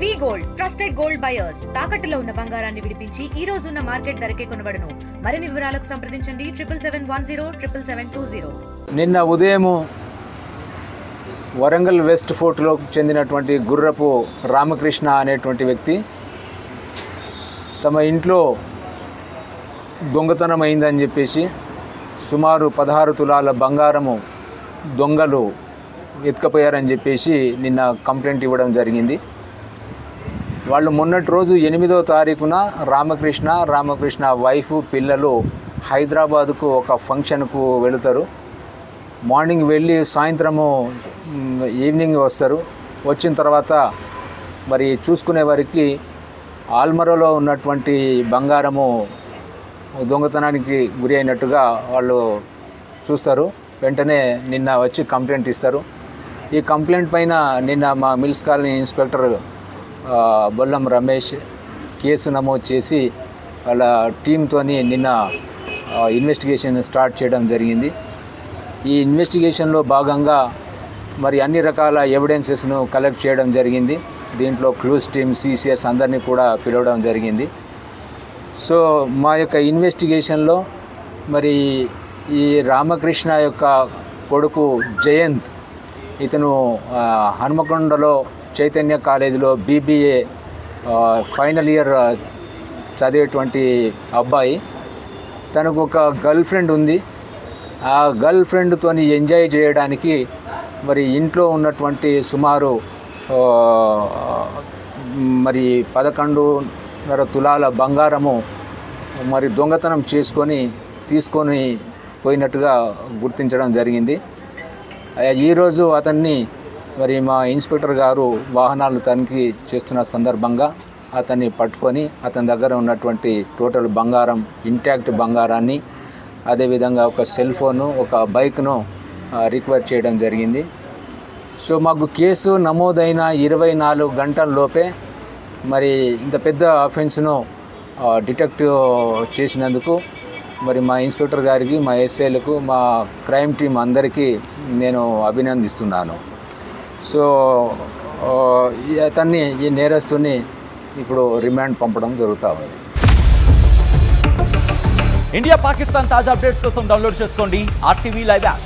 వి gold trusted gold buyers తాకట్టులో ఉన్న బంగారాన్ని విడిపించి ఈ రోజు ఉన్న మార్కెట్ ధరకే కొనబడును. మరిన్ని వివరాలకు సంప్రదించండి 7710 నిన్న ఉదయం వరంగల్ వెస్ట్ ఫోర్ట్లో చెందినటువంటి గుర్రపు రామకృష్ణ అనేటువంటి వ్యక్తి తమ ఇంట్లో దొంగతనం అయిందని చెప్పేసి సుమారు 16 తులాల బంగారము దొంగలు ఎత్తుకపోయారని చెప్పేసి నిన్న కంప్లైంట్ ఇవ్వడం జరిగింది. వాళ్ళు మొన్నటి రోజు 8వ తారీఖున రామకృష్ణ వైఫ్ పిల్లలు హైదరాబాదుకు ఒక ఫంక్షన్కు వెళుతారు. మార్నింగ్ వెళ్ళి సాయంత్రము ఈవినింగ్ వస్తారు. వచ్చిన తర్వాత మరి చూసుకునే వారికి ఆల్మరలో ఉన్నటువంటి బంగారము దొంగతనానికి గురి అయినట్టుగా వాళ్ళు చూస్తారు. వెంటనే నిన్న వచ్చి కంప్లైంట్ ఇస్తారు. ఈ కంప్లైంట్ పైన నిన్న మా mills colony inspector Bollam Ramesh case నమోదు చేసి వాళ్ళ టీంతో నిన్న ఇన్వెస్టిగేషన్ స్టార్ట్ చేయడం జరిగింది. ఈ ఇన్వెస్టిగేషన్లో భాగంగా మరి అన్ని రకాల ఎవిడెన్సెస్ను కలెక్ట్ చేయడం జరిగింది. దీంట్లో క్లూస్ టీమ్, సిసిఎస్ అందరినీ కూడా పిలవడం జరిగింది. సో మా యొక్క ఇన్వెస్టిగేషన్లో మరి ఈ రామకృష్ణ యొక్క కొడుకు జయంత్, ఇతను హనుమకొండలో చైతన్య కాలేజీలో బీబీఏ ఫైనల్ ఇయర్ చదివేటువంటి అబ్బాయి. తనకు ఒక గర్ల్ ఫ్రెండ్ ఉంది. ఆ గర్ల్ ఫ్రెండ్తో ఎంజాయ్ చేయడానికి మరి ఇంట్లో ఉన్నటువంటి సుమారు మరి 11.5 తులాల బంగారము మరి దొంగతనం తీసుకొని పోయినట్టుగా గుర్తించడం జరిగింది. ఈరోజు అతన్ని మరి మా ఇన్స్పెక్టర్ గారు వాహనాలు తనిఖీ చేస్తున్న సందర్భంగా అతన్ని పట్టుకొని అతని దగ్గర ఉన్నటువంటి టోటల్ బంగారం, ఇంటాక్ట్ బంగారాన్ని, అదేవిధంగా ఒక సెల్ ఫోను, ఒక బైక్ను రికవర్ చేయడం జరిగింది. సో మాకు కేసు నమోదైన 24 గంటల లోపే మరి ఇంత పెద్ద అఫెన్స్ను డిటెక్ట్ చేసినందుకు మరి మా ఇన్స్పెక్టర్ గారికి, మా ఎస్ఐలకు, మా క్రైమ్ టీం అందరికీ నేను అభినందిస్తున్నాను. సో అతన్ని, ఈ నేరస్తుని ఇప్పుడు రిమాండ్ పంపడం జరుగుతూ ఉంది. ఇండియా పాకిస్తాన్ తాజా అప్డేట్స్ కోసం డౌన్లోడ్ చేసుకోండి RTV లైవ్ యాప్.